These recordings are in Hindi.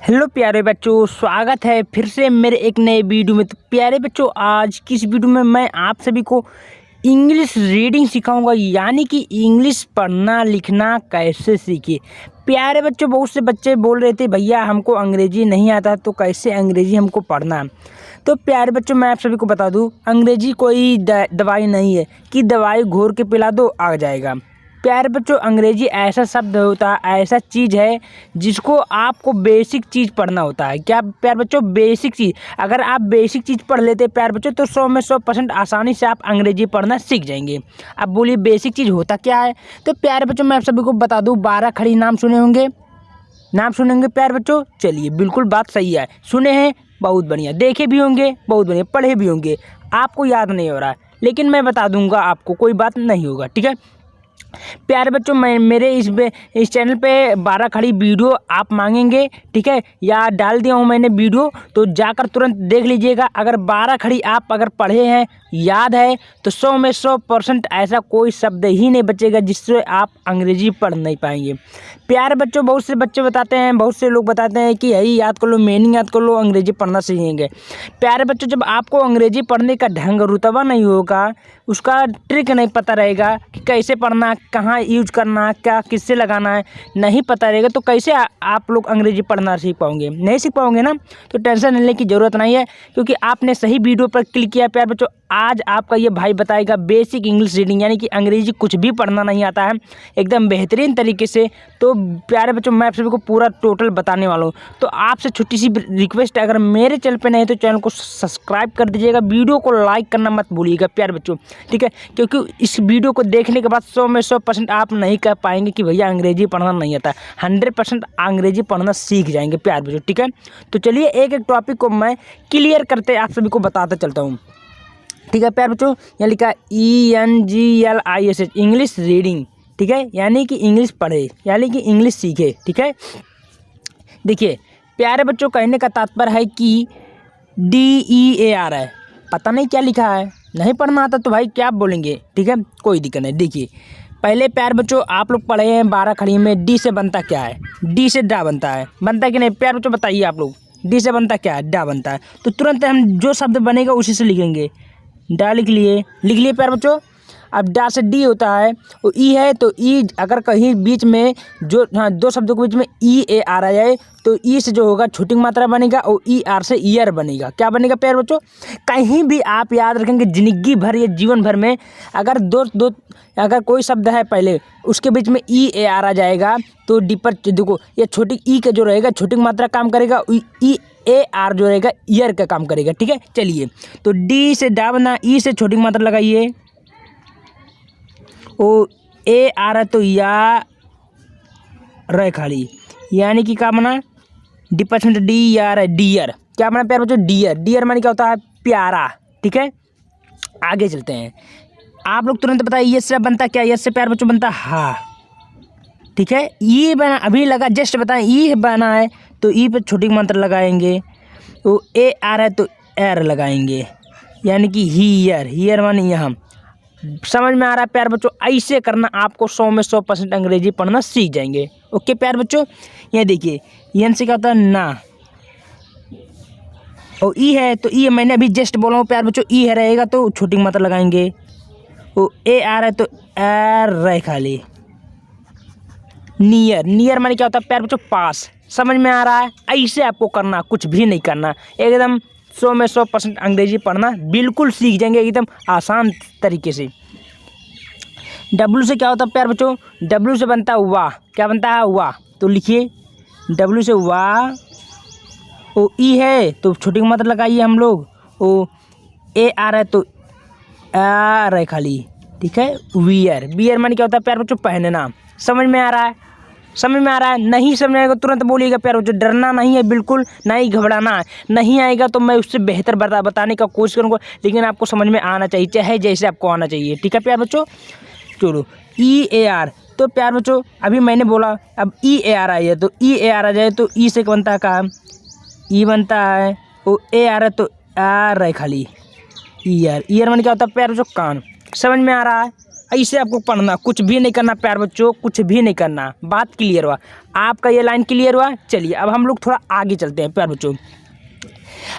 हेलो प्यारे बच्चों, स्वागत है फिर से मेरे एक नए वीडियो में। तो प्यारे बच्चों, आज की इस वीडियो में मैं आप सभी को इंग्लिश रीडिंग सिखाऊंगा, यानी कि इंग्लिश पढ़ना लिखना कैसे सीखे। प्यारे बच्चों, बहुत से बच्चे बोल रहे थे भैया हमको अंग्रेजी नहीं आता तो कैसे अंग्रेजी हमको पढ़ना। तो प्यारे बच्चों, मैं आप सभी को बता दूं, अंग्रेजी कोई दवाई नहीं है कि दवाई घोर के पिला दो आ जाएगा। प्यारे बच्चों, अंग्रेजी ऐसा शब्द होता है, ऐसा चीज़ है जिसको आपको बेसिक चीज़ पढ़ना होता है। क्या प्यारे बच्चों, बेसिक चीज़। अगर आप बेसिक चीज़ पढ़ लेते प्यारे बच्चों तो 100 में 100% आसानी से आप अंग्रेजी पढ़ना सीख जाएंगे। अब बोलिए बेसिक चीज़ होता क्या है। तो प्यारे बच्चों, मैं आप सभी को बता दूँ, 12 खड़ी नाम सुने होंगे, नाम सुनेंगे प्यारे बच्चों। चलिए, बिल्कुल बात सही है, सुने हैं, बहुत बढ़िया। देखे भी होंगे, बहुत बढ़िया। पढ़े भी होंगे, आपको याद नहीं हो रहा है, लेकिन मैं बता दूंगा आपको, कोई बात नहीं होगा, ठीक है। प्यारे बच्चों, मैं मेरे इस चैनल पे 12 खड़ी वीडियो आप मांगेंगे, ठीक है, या डाल दिया हूँ मैंने वीडियो, तो जाकर तुरंत देख लीजिएगा। अगर 12 खड़ी आप अगर पढ़े हैं, याद है, तो 100 में 100% ऐसा कोई शब्द ही नहीं बचेगा जिससे आप अंग्रेजी पढ़ नहीं पाएंगे। प्यारे बच्चों, बहुत से बच्चे बताते हैं, बहुत से लोग बताते हैं कि यही याद कर लो, मीनिंग याद कर लो, अंग्रेजी पढ़ना सीखेंगे। प्यारे बच्चों, जब आपको अंग्रेजी पढ़ने का ढंग रुतबा नहीं होगा, उसका ट्रिक नहीं पता रहेगा कि कैसे पढ़ना, कहाँ यूज करना, क्या किससे लगाना है, नहीं पता रहेगा, तो कैसे आप लोग अंग्रेजी पढ़ना सीख पाओगे। नहीं सीख पाओगे ना, तो टेंशन लेने की ज़रूरत नहीं है, क्योंकि आपने सही वीडियो पर क्लिक किया। प्यारे बच्चों, आज आपका ये भाई बताएगा बेसिक इंग्लिश रीडिंग, यानी कि अंग्रेजी कुछ भी पढ़ना नहीं आता है, एकदम बेहतरीन तरीके से। तो प्यारे बच्चों, मैं आप सभी को पूरा टोटल बताने वाला हूँ। तो आपसे छोटी सी रिक्वेस्ट है, अगर मेरे चैनल पे नहीं तो चैनल को सब्सक्राइब कर दीजिएगा, वीडियो को लाइक करना मत भूलिएगा प्यारे बच्चों, ठीक है। क्योंकि इस वीडियो को देखने के बाद 100 में 100% आप नहीं कह पाएंगे कि भैया अंग्रेजी पढ़ना नहीं आता। 100% अंग्रेजी पढ़ना सीख जाएंगे प्यारे बच्चों, ठीक है। तो चलिए, एक एक टॉपिक को मैं क्लियर करते आप सभी को बताते चलता हूँ, ठीक है। प्यारे बच्चों, यहाँ लिखा ENGLISH, इंग्लिश रीडिंग, ठीक है, यानी कि इंग्लिश पढ़े, यानी कि इंग्लिश सीखे, ठीक है। देखिए प्यारे बच्चों, कहने का तात्पर्य है कि DEAR है, पता नहीं क्या लिखा है, नहीं पढ़ना आता तो भाई क्या बोलेंगे, ठीक है, कोई दिक्कत नहीं। देखिए पहले प्यारे बच्चों, आप लोग पढ़े हैं 12 खड़ी में, डी से बनता क्या है, डी से डा बनता है, बनता कि नहीं प्यारे बच्चों, बताइए आप लोग, डी से बनता क्या है, डा बनता है। तो तुरंत हम जो शब्द बनेगा उसी से लिखेंगे, डा लिख लिए प्यारे बच्चों। अब डा से डी होता है, वो ई है, तो ई अगर कहीं बीच में जो दो शब्दों के बीच में EAR आ जाए तो ई से जो होगा छोटी मात्रा बनेगा, और ER से ईयर बनेगा। क्या बनेगा प्यारे बच्चों, कहीं भी आप याद रखेंगे जिंदगी भर या जीवन भर में, अगर अगर कोई शब्द है पहले उसके बीच में EAR आ जाएगा तो डी पर देखो, ये छोटी ई का जो रहेगा छोटी मात्रा काम करेगा, EAR जो रहेगा ईयर का काम करेगा, ठीक है। चलिए, तो डी से डा बना, ई से छोटी मात्रा लगाइए, ओ ए आ रहा तो या रह खाली, यानी कि क्या बना, D% डी या रहा डियर। क्या बना प्यारे बच्चों, डियर। डियर माने क्या होता है, प्यारा, ठीक है। आगे चलते हैं, आप लोग तुरंत बताइए ये से बनता क्या, ये से प्यारे बच्चों बनता हा, ठीक है। ये बना अभी लगा, जस्ट बताएं, ई बना है तो ई पे छोटी मात्रा लगाएंगे, तो ए आ रहा है तो एर लगाएंगे, यानी कि हीयर, हीयर माने यहाँ। समझ में आ रहा है प्यारे बच्चों, ऐसे करना आपको 100 में 100% अंग्रेजी पढ़ना सीख जाएंगे। ओके प्यारे बच्चों, ये देखिए, एन से क्या होता है ना, और ई है तो ई मैंने अभी जस्ट बोला हूँ प्यारे बच्चों, ई है रहेगा तो छोटी मात्रा लगाएंगे, वो ए आ रहा है तो एर रहे खाली, नियर। नियर माने क्या होता है प्यारे बच्चों, पास। समझ में आ रहा है, ऐसे आपको करना, कुछ भी नहीं करना, एकदम 100 में 100% अंग्रेजी पढ़ना बिल्कुल सीख जाएंगे एकदम आसान तरीके से। W से क्या होता है प्यारे बच्चों, W से बनता है वाह। क्या बनता है, वाह। तो लिखिए W से वाह, ओ ई है तो छोटी मात्रा लगाइए हम लोग, ओ ए आ रहा है तो आ रहा है खाली, ठीक है। वियर, वियर माने क्या होता है प्यारे बच्चों, पहनना। समझ में आ रहा है, समझ में आ रहा है, नहीं समझ आएगा तुरंत बोलिएगा प्यारे बच्चों, डरना नहीं है, बिल्कुल नहीं घबराना है। नहीं आएगा तो मैं उससे बेहतर बताने का कोशिश करूँगा, लेकिन आपको समझ में आना चाहिए, चाहे जैसे आपको आना चाहिए, ठीक है प्यारे बच्चों। चलो, EAR, तो प्यारे बच्चों अभी मैंने बोला, अब EAR आई है तो EAR आ जाए तो ई से बनता है काम, ई बनता है, वो ए आ रहा है तो आ रहा है खाली, ईयर। ईयर माने क्या होता है प्यारे बच्चों, कान। समझ में आ रहा है, ऐसे आपको पढ़ना, कुछ भी नहीं करना प्यारे बच्चों, कुछ भी नहीं करना। बात क्लियर हुआ? आपका ये लाइन क्लियर हुआ? चलिए अब हम लोग थोड़ा आगे चलते हैं प्यारे बच्चों।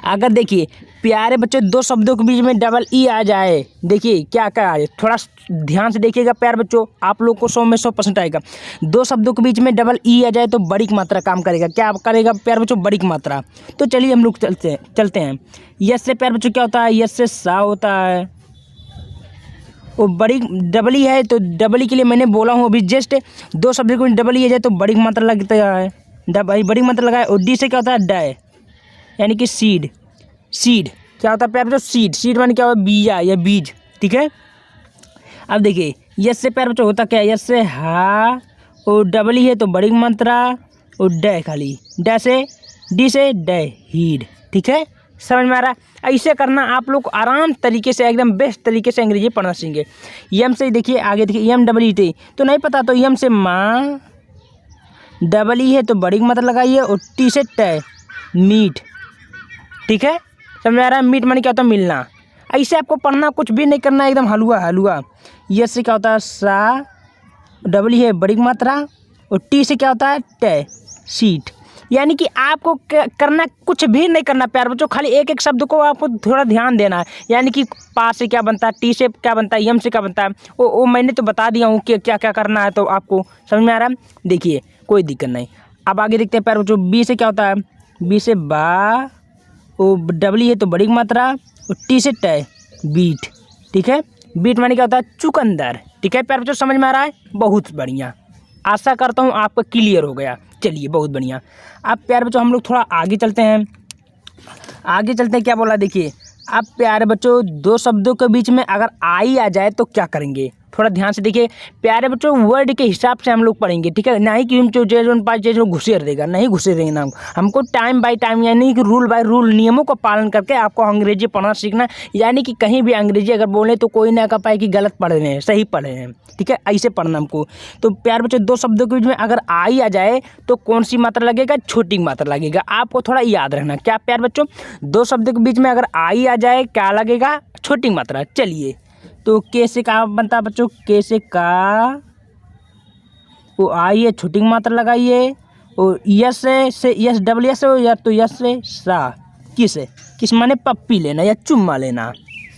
अगर देखिए प्यारे बच्चों दो शब्दों के बीच में डबल ई आ जाए, देखिए क्या क्या आए, थोड़ा ध्यान से देखिएगा प्यारे बच्चों, आप लोग को 100 में 100% आएगा। दो शब्दों के बीच में डबल ई आ जाए तो बड़ी की मात्रा काम करेगा। क्या करेगा प्यारे बच्चों? बड़ी की मात्रा। तो चलिए हम लोग चलते हैं। यस से प्यारे बच्चों क्या होता है? यस से सा होता है। वो बड़ी डबल ई है तो डबल ई के लिए मैंने बोला हूँ अभी जस्ट, दो शब्द को डबल ई आ जाए तो बड़ी की मात्रा लगता है, बड़ी की मात्रा लगाए। और डी से क्या होता है? डय, यानी कि सीड। सीड क्या होता है प्यारे बच्चों? सीड। सीड माने क्या होता है? बीजा या बीज, ठीक है। अब देखिए यस से प्यारे बच्चों होता क्या है? यस से हा और डबल ही है तो बड़ी मात्रा और डे खाली, डे से डी से डे हीड, ठीक है। समझ में आ रहा है? ऐसे करना आप लोग आराम तरीके से, एकदम बेस्ट तरीके से अंग्रेजी पढ़ना सीखेंगे। यम से देखिए आगे देखिए, यम डबल ई टी तो नहीं पता, तो यम से माँ, डबल ई है तो बड़ी मात्रा लगाइए और टी से टे मीट, ठीक है। समझ में आ रहा है? मीट माने क्या होता है? मिलना। ऐसे आपको पढ़ना, कुछ भी नहीं करना, एकदम हलवा हलवा। यस से क्या होता है? सा, डबल ही है बड़ी मात्रा और टी से क्या होता है? टे सीट। यानी कि आपको करना कुछ भी नहीं करना प्यारे बच्चों, खाली एक एक शब्द को आपको थोड़ा ध्यान देना है। यानी कि पा से क्या बनता है, टी से क्या बनता है, यम से क्या बनता है, वो मैंने तो बता दिया हूँ कि क्या क्या करना है, तो आपको समझ में आ रहा है? देखिए कोई दिक्कत नहीं। अब आगे देखते हैं प्यारे बच्चों। बी से क्या होता है? बी से बा, वो डबल है तो बड़ी मात्रा और टी से टे बीट, ठीक है। बीट माने क्या होता है? चुकंदर, ठीक है प्यारे बच्चों। समझ में आ रहा है? बहुत बढ़िया, आशा करता हूँ आपका क्लियर हो गया। चलिए बहुत बढ़िया। अब प्यारे बच्चों हम लोग थोड़ा आगे चलते हैं। आगे चलते हैं, क्या बोला देखिए। अब प्यारे बच्चों दो शब्दों के बीच में अगर आई आ जाए तो क्या करेंगे, थोड़ा ध्यान से देखिए प्यारे बच्चों। वर्ड के हिसाब से हम लोग पढ़ेंगे, ठीक है। नहीं कि जो घुसेर देगा, नहीं घुसेर देगा। हमको टाइम बाय टाइम, यानी कि रूल बाय रूल, नियमों का पालन करके आपको अंग्रेजी पढ़ना सीखना। यानी कि कहीं भी अंग्रेजी अगर बोले तो कोई ना कह पाए कि गलत पढ़ रहे हैं, सही पढ़ रहे हैं, ठीक है। ऐसे पढ़ना हमको। तो प्यारे बच्चों दो शब्दों के बीच में अगर आई आ जाए तो कौन सी मात्रा लगेगा? छोटी मात्रा लगेगा। आपको थोड़ा याद रखना। क्या प्यारे बच्चों? दो शब्दों के बीच में अगर आई आ जाए क्या लगेगा? छोटी मात्रा। चलिए तो के से का बनता है बच्चों? के से का, वो आई है छोटी मात्रा लगाइए। और यस से यस डबल यस हो या तो यस से सा, किस है? किस माने पप्पी लेना या चुम्मा लेना।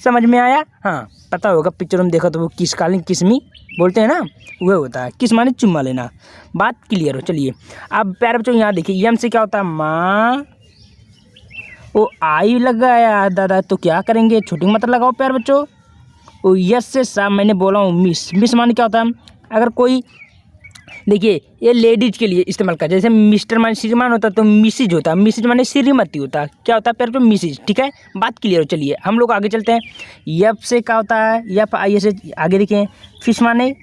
समझ में आया? हाँ पता होगा, पिक्चर में देखा तो वो किस कालीन किसमी बोलते हैं ना, वह होता है किस माने चुम्मा लेना। बात क्लियर हो? चलिए अब प्यारे बच्चों यहाँ देखिए, यम से क्या होता है? माँ, वो आई लग गया दादा, तो क्या करेंगे? छोटी मात्रा लगाओ प्यारे बच्चों। और यस से सा मैंने बोला हूँ मिस। मिस माने क्या होता है? अगर कोई देखिए ये लेडीज के लिए इस्तेमाल कर, जैसे मिस्टर माने श्रीमान होता है तो मिसिज होता है। मिसिज माने श्रीमती होता है। क्या होता है प्यारे बच्चों? मिसिज, ठीक है। बात क्लियर हो? चलिए हम लोग आगे चलते हैं। यफ से क्या होता है? यफ आई से आगे देखें, फिश माने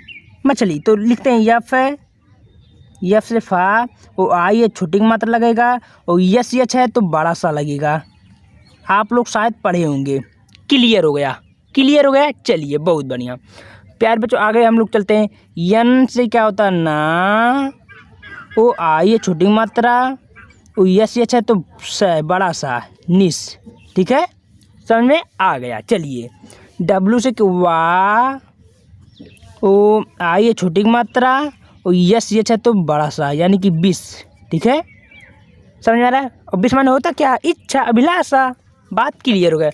मछली, तो लिखते हैं यफ है, यफ से फा, वो आई है छोटी मात्रा लगेगा। और यस यच है तो बड़ा सा लगेगा। आप लोग शायद पढ़े होंगे। क्लियर हो गया? क्लियर हो गया? चलिए बहुत बढ़िया प्यारे बच्चों आगे हम लोग चलते हैं। यन से क्या होता है? ना, वो आई है छोटी मात्रा, वो यस यच है तो बड़ा सा, निस, ठीक है। समझ में आ गया? चलिए डब्लू से वा, वो आई है छोटी मात्रा और यस यच है तो बड़ा सा, यानी कि 20, ठीक है। समझ में आ रहा है? और 20 माने होता क्या? इच्छा, अभिलाषा। बात क्लियर हो गया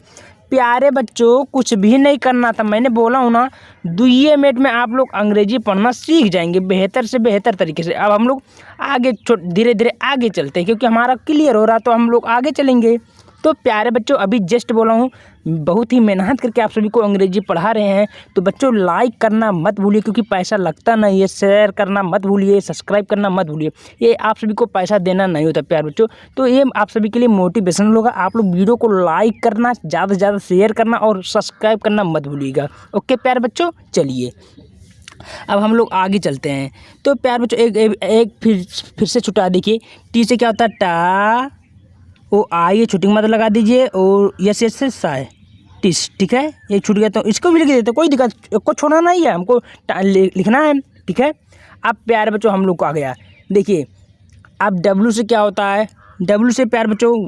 प्यारे बच्चों? कुछ भी नहीं करना था, मैंने बोला हूँ ना, 2 मिनट में आप लोग अंग्रेजी पढ़ना सीख जाएंगे बेहतर से बेहतर तरीके से। अब हम लोग आगे धीरे धीरे आगे चलते हैं, क्योंकि हमारा क्लियर हो रहा तो हम लोग आगे चलेंगे। तो प्यारे बच्चों अभी जस्ट बोला हूँ, बहुत ही मेहनत करके आप सभी को अंग्रेजी पढ़ा रहे हैं। तो बच्चों लाइक करना मत भूलिए, क्योंकि पैसा लगता नहीं है। शेयर करना मत भूलिए, सब्सक्राइब करना मत भूलिए, ये आप सभी को पैसा देना नहीं होता प्यारे बच्चों। तो ये आप सभी के लिए मोटिवेशन होगा। आप लोग वीडियो को लाइक करना, ज़्यादा से ज़्यादा शेयर करना और सब्सक्राइब करना मत भूलिएगा। ओके प्यारे बच्चों, चलिए अब हम लोग आगे चलते हैं। तो प्यारे बच्चों एक फिर से छुटा देखिए। टी से क्या होता है? टा, वो आई छोटी मात्रा लगा दीजिए और यस यस से सा है टिस, ठीक है। ये छूट गया तो इसको भी लिख देते, कोई दिक्कत को छोड़ना नहीं है, हमको लिखना है, ठीक है। अब प्यारे बच्चों हम लोग को आ गया देखिए। अब डब्लू से क्या होता है? डब्लू से प्यारे बच्चों,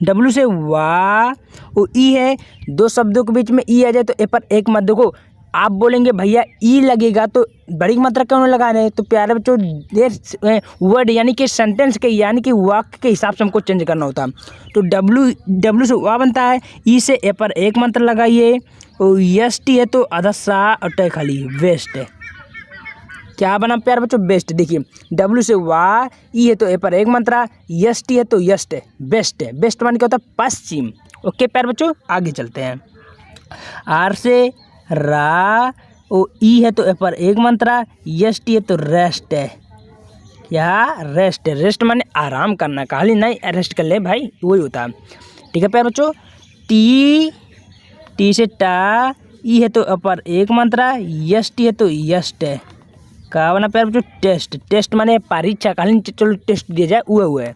डब्लू से वा, वो ई है। दो शब्दों के बीच में ई आ जाए तो ए पर एक मत देखो, आप बोलेंगे भैया ई लगेगा तो बड़ी मात्रा क्यों नहीं लगा रहे, तो प्यारे बच्चों ये वर्ड यानी कि सेंटेंस के यानी कि वाक्य के हिसाब से हमको चेंज करना होता है। तो डब्ल्यू से वा बनता है, ई से ए पर एक मात्रा लगाइए, और एस टी है तो आधा सा और टे खाली वेस्ट है। क्या बना प्यारे बच्चों, बेस्ट। देखिए डब्ल्यू से वा, ई है तो ए पर एक मात्रा, एस टी है तो यस्ट है, बेस्ट है। बेस्ट मान क्या होता है, पश्चिम। ओके प्यारे बच्चों आगे चलते हैं। आर से रा, ओ ई है तो ए पर एक मात्रा, एस टी है तो रेस्ट है। क्या रेस्ट है, रेस्ट माने आराम करना, खाली नहीं रेस्ट कर ले भाई, वही होता है। ठीक है प्यारे बच्चों। टी से टा, ई है तो ए पर एक मात्रा, एस टी है तो यस्ट है। कहा बना प्यारे बच्चों, टेस्ट। टेस्ट माने परीक्षा, खाली चलो टेस्ट दिया जाए वो है।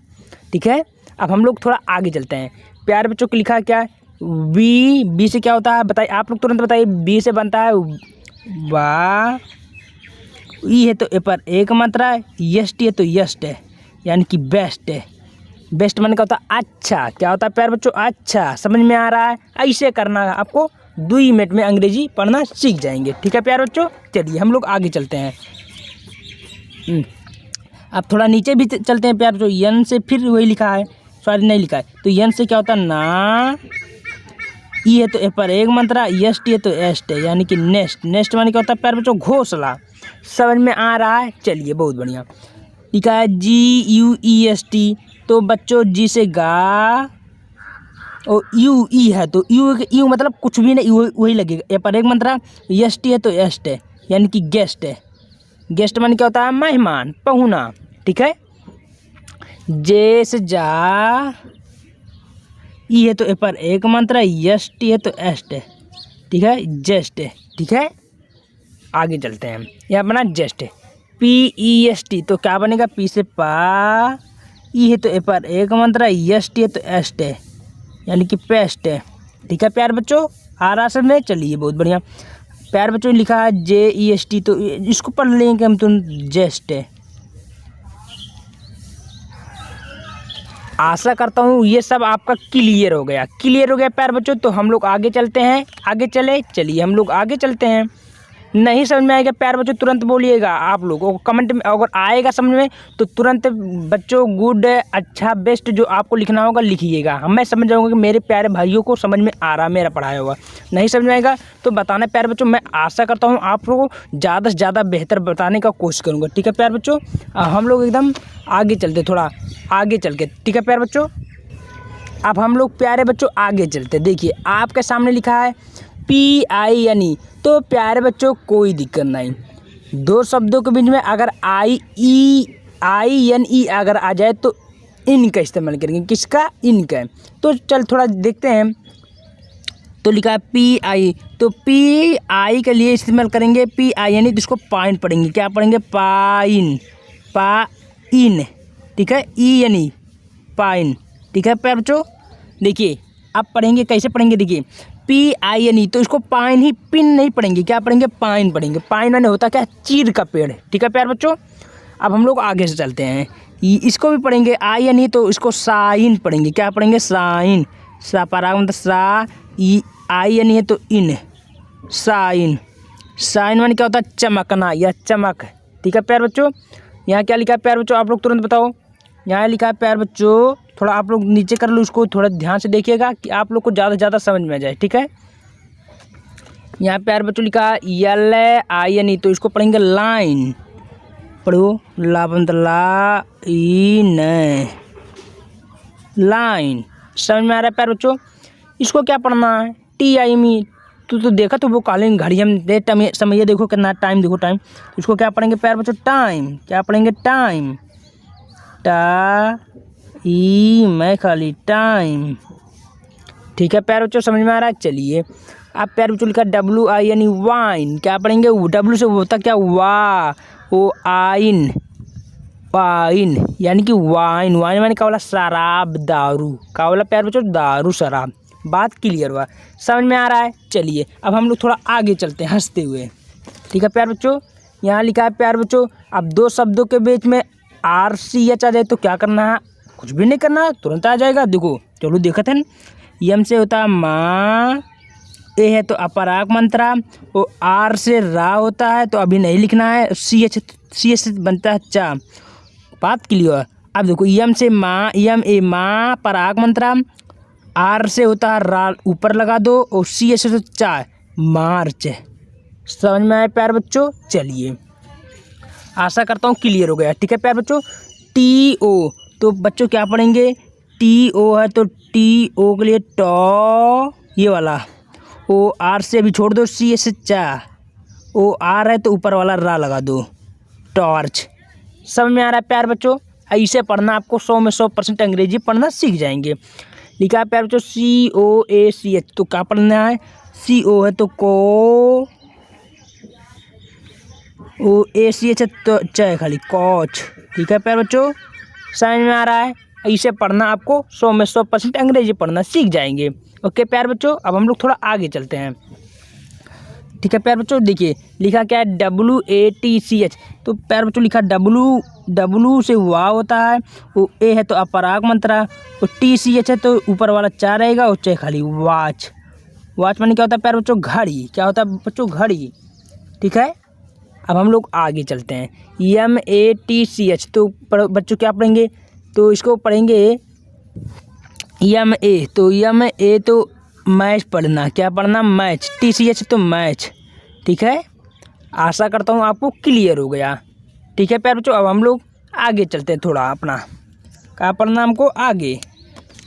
ठीक है, अब हम लोग थोड़ा आगे चलते हैं। प्यारे बच्चों को लिखा है क्या, बी से क्या होता है बताइए, आप लोग तुरंत बताइए। बी से बनता है वा, ई है तो ए पर एक मात्रा, एस टी है तो यस्ट है, यानी कि बेस्ट है। बेस्ट माने क्या होता है, अच्छा। क्या होता है प्यारे बच्चों, अच्छा। समझ में आ रहा है, ऐसे करना है आपको, 2 मिनट में अंग्रेजी पढ़ना सीख जाएंगे। ठीक है प्यारे बच्चों, चलिए हम लोग आगे चलते हैं। अब थोड़ा नीचे भी चलते हैं प्यारे बच्चों। यन से फिर वही लिखा है, सॉरी नहीं लिखा है, तो यन से क्या होता है ना, ई है तो ए पर एक मात्रा, एस टी है तो एस्ट है, यानी कि नेस्ट। नेस्ट माने क्या होता है प्यारे बच्चों, घोंसला। समझ में आ रहा है, चलिए बहुत बढ़िया। लिखा है GUEST, तो बच्चों जी से गा, और यू ई है तो यू मतलब कुछ भी नहीं, वही लगेगा। ए पर एक मात्रा, एस टी है तो एस्ट है, यानी कि गेस्ट है। गेस्ट माने क्या होता है, मेहमान, पहुना। ठीक है। जे से जा, ई है तो ए पर एक मात्रा, एस टी है तो एस्ट है। ठीक है, जेस्ट है। ठीक है, आगे चलते हैं। यहाँ बना जेस्ट है, PEST, तो क्या बनेगा, पी से पा, ई है तो ए पर एक मात्रा, एस टी है तो एस्ट है, यानी कि पेस्ट है। ठीक है प्यारे बच्चों, आ रहा समझ में, चलिए बहुत बढ़िया। प्यारे बच्चों लिखा है JEST, तो इसको पढ़ लेंगे हम, तुम जेस्ट है। आशा करता हूँ ये सब आपका क्लियर हो गया। क्लियर हो गया प्यारे बच्चों, तो हम लोग आगे चलते हैं। आगे चलिए हम लोग आगे चलते हैं। नहीं समझ में आएगा प्यारे बच्चों तुरंत बोलिएगा, आप लोगों को कमेंट में अगर आएगा समझ में तो तुरंत बच्चों गुड, अच्छा, बेस्ट जो आपको लिखना होगा लिखिएगा। मैं समझ जाऊँगा कि मेरे प्यारे भाइयों को समझ में आ रहा मेरा पढ़ाया हुआ। नहीं समझ में आएगा तो बताना प्यारे बच्चों, मैं आशा करता हूँ आप लोगों को ज़्यादा से ज़्यादा बेहतर बताने का कोशिश करूँगा। ठीक है प्यारे बच्चों, हम लोग एकदम आगे चलते, थोड़ा आगे चल के। ठीक है प्यारे बच्चों, अब हम लोग प्यारे बच्चों आगे चलते। देखिए आपके सामने लिखा है PINE, तो प्यारे बच्चों कोई दिक्कत नहीं, 2 शब्दों के बीच में अगर INE अगर आ जाए तो इन का इस्तेमाल करेंगे। किसका, इन का। तो चल थोड़ा देखते हैं। तो लिखा है PI, तो PI के लिए इस्तेमाल करेंगे PINE, तो इसको पाइन पढ़ेंगे। क्या पढ़ेंगे, पाइन, पाइन। ठीक है, ENE, पाइन। ठीक है प्यारे बच्चों, देखिए अब पढ़ेंगे, कैसे पढ़ेंगे, देखिए PINE, तो इसको पाइन ही, पिन नहीं पढ़ेंगे, क्या पढ़ेंगे, पाइन पढ़ेंगे। पाइन माने होता क्या, चीड़ का पेड़। ठीक है प्यारे बच्चों, अब हम लोग आगे से चलते हैं। इसको भी पढ़ेंगे INE, तो इसको साइन पढ़ेंगे। क्या पढ़ेंगे, साइन। सा पराग मतलब सा, INE है तो इन, साइन। साइन माने क्या होता है, चमकना या चमक। ठीक है प्यारे बच्चों, यहाँ क्या लिखा है प्यारे बच्चों, आप लोग तुरंत बताओ। यहाँ लिखा है प्यारे बच्चों, थोड़ा आप लोग नीचे कर लो, उसको थोड़ा ध्यान से देखिएगा कि आप लोग को ज़्यादा से ज़्यादा समझ में आ जाए। ठीक है, यहाँ प्यारे बच्चों लिखा है LINE, तो इसको पढ़ेंगे लाइन। पढ़ो, ला इन, लाइन। समझ में आ रहा है प्यारे बच्चों, इसको क्या पढ़ना है, TIME। तो देखा तो वो कालीन घड़ी हम दे समय देखो कितना टाइम, देखो टाइम। इसको क्या पढ़ेंगे प्यारे बच्चों, टाइम। क्या पढ़ेंगे, टाइम, मैं खाली टाइम। ठीक है प्यारे बच्चों, समझ में आ रहा है। चलिए अब प्यारे बच्चों लिखा WINE, वाइन। क्या पढ़ेंगे, W से होता क्या, वा, ओ आइन, वाइन, यानी कि वाइन। वाइन माने क्या बोला, शराब, दारू। क्या बोला प्यारे बच्चों, दारू, शराब। बात क्लियर हुआ, समझ में आ रहा है। चलिए अब हम लोग थोड़ा आगे चलते हैं हंसते हुए। ठीक है प्यारे बच्चों, यहाँ लिखा है प्यारे बच्चों, अब 2 शब्दों के बीच में RCH आ जाए तो क्या करना है, कुछ भी नहीं करना, तुरंत आ जाएगा। देखो चलो देखते हैं। यम से होता है माँ, ए है तो अपराग मात्रा, और आर से रा होता है तो अभी नहीं लिखना है, सी एच से बनता है चा। बात क्लियर। अब देखो यम से माँ, यम ए माँ पराग मात्रा, आर से होता है रा ऊपर लगा दो, और सी एच से चा मार्च। समझ में आए प्यारे बच्चों? चलिए आशा करता हूँ क्लियर हो गया। ठीक है प्यारे बच्चों। टी ओ, तो बच्चों क्या पढ़ेंगे? टी ओ है तो टी ओ के लिए टॉ ये वाला, ओ आर से अभी छोड़ दो, सी एस चा, ओ आर है तो ऊपर वाला रा लगा दो, टॉर्च। समझ में आ रहा है प्यारे बच्चों? ऐसे पढ़ना आपको 100 में 100% अंग्रेजी पढ़ना सीख जाएंगे। लिखा है प्यारे बच्चों सी ओ ए सी एच, तो क्या पढ़ना है? सी ओ है तो को, ओ ए सी एच है तो च खाली कोच। ठीक है प्यारे बच्चों, समझ में आ रहा है? ऐसे पढ़ना आपको 100 में 100% अंग्रेजी पढ़ना सीख जाएंगे। ओके प्यारे बच्चों, अब हम लोग थोड़ा आगे चलते हैं। ठीक है प्यारे बच्चों, देखिए लिखा क्या है? WATCH, तो प्यारे बच्चों लिखा डब्लू से वाह होता है, वो ए है तो अपराग मात्रा, और TCH है तो ऊपर वाला चा रहेगा, और चे खाली वाच। वाच माने क्या होता है प्यारे बच्चों? घड़ी। क्या होता है बच्चों? घड़ी। ठीक है, अब हम लोग आगे चलते हैं। MATCH, तो बच्चों क्या पढ़ेंगे? तो इसको पढ़ेंगे MA, तो MA तो मैच पढ़ना। क्या पढ़ना? मैच। TCH तो मैच। ठीक है, आशा करता हूँ आपको क्लियर हो गया। ठीक है प्यारे बच्चों, अब हम लोग आगे चलते हैं थोड़ा अपना। क्या पढ़ना हमको आगे?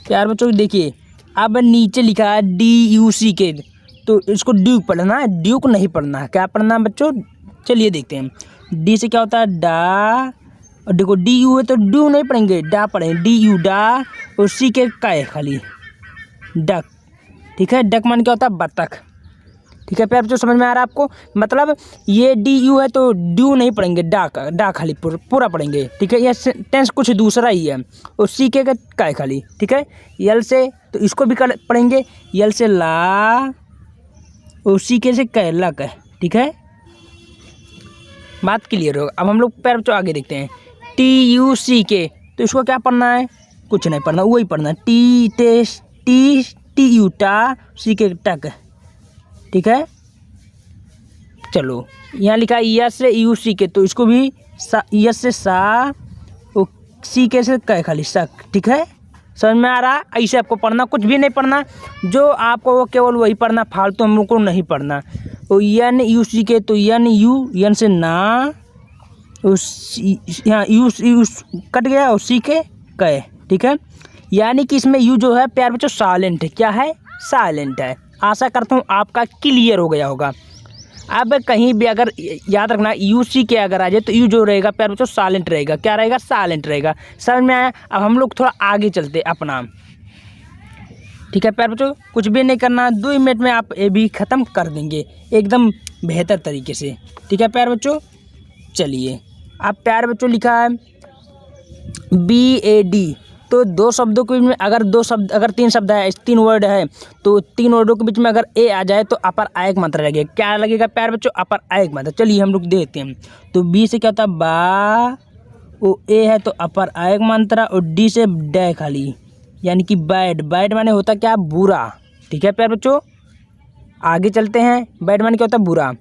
प्यारे बच्चों देखिए, अब नीचे लिखा है DUCK, तो इसको ड्यूक पढ़ना है, ड्यूक नहीं पढ़ना है। क्या पढ़ना है बच्चों? चलिए देखते हैं। डी से क्या होता है? डा, और देखो DU है तो ड्यू नहीं पढ़ेंगे, डा पढ़ेंगे, DU डा, और सी के का है खाली डक। ठीक है, डक मान क्या होता है? बतख। ठीक है प्यारे बच्चों, समझ में आ रहा है आपको? मतलब ये DU है तो ड्यू नहीं पढ़ेंगे, डा खाली पूरा पढ़ेंगे। ठीक है, ये टेंस कुछ दूसरा ही है, और सी के का है खाली। ठीक है, यल से तो इसको भी पढ़ेंगे, यल से ला, और सी के से कै लक है। ठीक है, बात क्लियर होगा। अब हम लोग प्यारे बच्चों आगे देखते हैं। TUCK, तो इसको क्या पढ़ना है? कुछ नहीं पढ़ना, वही पढ़ना है, TU टा, CK टक। ठीक है, चलो यहाँ लिखा है यस से UCK, तो इसको भी यस से सा, और CK से कै खाली शक। ठीक है, समझ में आ रहा? ऐसे आपको पढ़ना, कुछ भी नहीं पढ़ना, जो आपको वो केवल वही पढ़ना, फालतू हम लोग को नहीं पढ़ना। और NUCK, तो यन से ना, यहाँ यू कट गया, और CK कै। ठीक है, यानी कि इसमें यू जो है प्यारे बच्चों साइलेंट है। क्या है? साइलेंट है। आशा करता हूँ आपका क्लियर हो गया होगा। अब कहीं भी अगर याद रखना UCK अगर आ जाए तो यू जो रहेगा प्यारे बच्चों साइलेंट रहेगा। क्या रहेगा? साइलेंट रहेगा। समझ में आया? अब हम लोग थोड़ा आगे चलते अपना। ठीक है प्यारे बच्चों, कुछ भी नहीं करना, 2 मिनट में आप ये भी ख़त्म कर देंगे एकदम बेहतर तरीके से। ठीक है प्यारे बच्चों, चलिए अब प्यारे बच्चों लिखा है BAD, तो 2 शब्दों के बीच में अगर 3 शब्द है, 3 वर्ड है, तो 3 वर्डों के बीच में अगर ए आ जाए तो अपर आयक मात्रा लगेगा। क्या लगेगा प्यारे बच्चों? अपर आयक मात्रा। चलिए हम लोग देखते हैं। तो बी से क्या होता है? बा, ओ ए है तो अपर आयक मात्रा, और डी से डे खाली, यानी कि बैड। बैड माने होता क्या? बुरा। ठीक है प्यारे बच्चों, आगे चलते हैं। बैड माने क्या होता है? बुरा।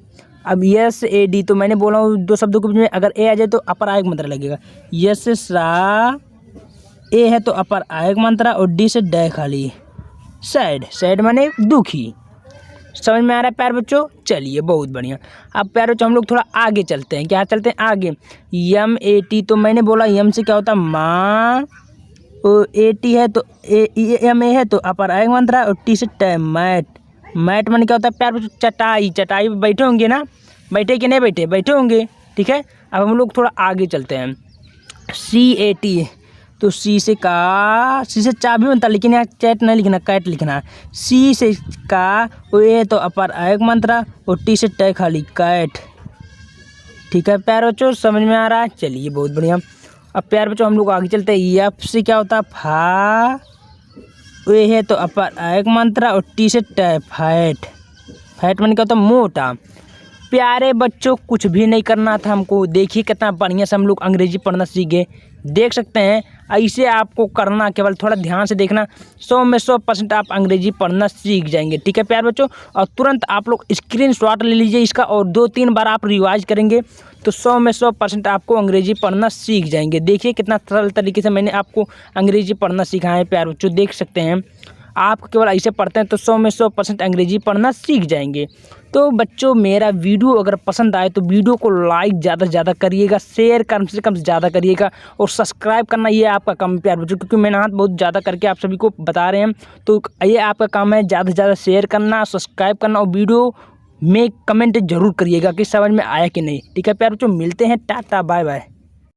अब SAD, तो मैंने बोला हूँ 2 शब्दों के बीच में अगर ए आ जाए तो अपर आयक मात्रा लगेगा। यस से सा, ए है तो अपर आयक मात्रा, और डी से डे खाली, सैड। सैड माने दुखी। समझ में आ रहा है प्यारे बच्चों? चलिए बहुत बढ़िया। अब प्यारे बच्चों हम लोग थोड़ा आगे चलते हैं। क्या चलते हैं आगे? MAT, तो मैंने बोला यम से क्या होता है? माँ, और AT है तो MA है तो अपर आयक मात्रा, और टी से टे मैट। मैट माने क्या होता है प्यारे बच्चों? चटाई। चटाई पे बैठे होंगे ना? बैठे कि नहीं बैठे? बैठे होंगे। ठीक है, अब हम लोग थोड़ा आगे चलते हैं। CAT, तो सी से चा भी बनता, लेकिन यहाँ चैट नहीं लिखना, कैट लिखना। सी से का, और ए तो अपर आयक मात्रा, और टी से टे खाली कैट। ठीक है प्यारे बच्चों, समझ में आ रहा है? चलिए बहुत बढ़िया। अब प्यारे बच्चों हम लोग आगे चलते हैं। एफ से क्या होता है? फा, ए है तो अपर आयक मात्रा, और टी से टे फैट। फैट माने क्या होता है? मोटा। प्यारे बच्चों कुछ भी नहीं करना था हमको। देखिए कितना बढ़िया से हम लोग अंग्रेजी पढ़ना सीख गए। देख सकते हैं ऐसे आपको करना, केवल थोड़ा ध्यान से देखना, 100 में 100% आप अंग्रेजी पढ़ना सीख जाएंगे। ठीक है प्यारे बच्चों, और तुरंत आप लोग स्क्रीनशॉट ले लीजिए इसका, और 2-3 बार आप रिवाइज करेंगे तो 100 में 100% आपको अंग्रेजी पढ़ना सीख जाएंगे। देखिए कितना सरल तरीके से मैंने आपको अंग्रेजी पढ़ना सिखाया है प्यारे बच्चों, देख सकते हैं। आप केवल ऐसे पढ़ते हैं तो 100 में 100% अंग्रेजी पढ़ना सीख जाएंगे। तो बच्चों, मेरा वीडियो अगर पसंद आए तो वीडियो को लाइक ज़्यादा से ज़्यादा करिएगा, शेयर कम से कम ज़्यादा करिएगा, और सब्सक्राइब करना ये आपका काम है प्यारे बच्चों, क्योंकि मेहनत बहुत ज़्यादा करके आप सभी को बता रहे हैं। तो ये आपका काम है, ज़्यादा से ज़्यादा शेयर करना, सब्सक्राइब करना, और वीडियो में कमेंट जरूर करिएगा कि समझ में आया कि नहीं। ठीक है प्यारे बच्चों, मिलते हैं, टाटा बाय बाय।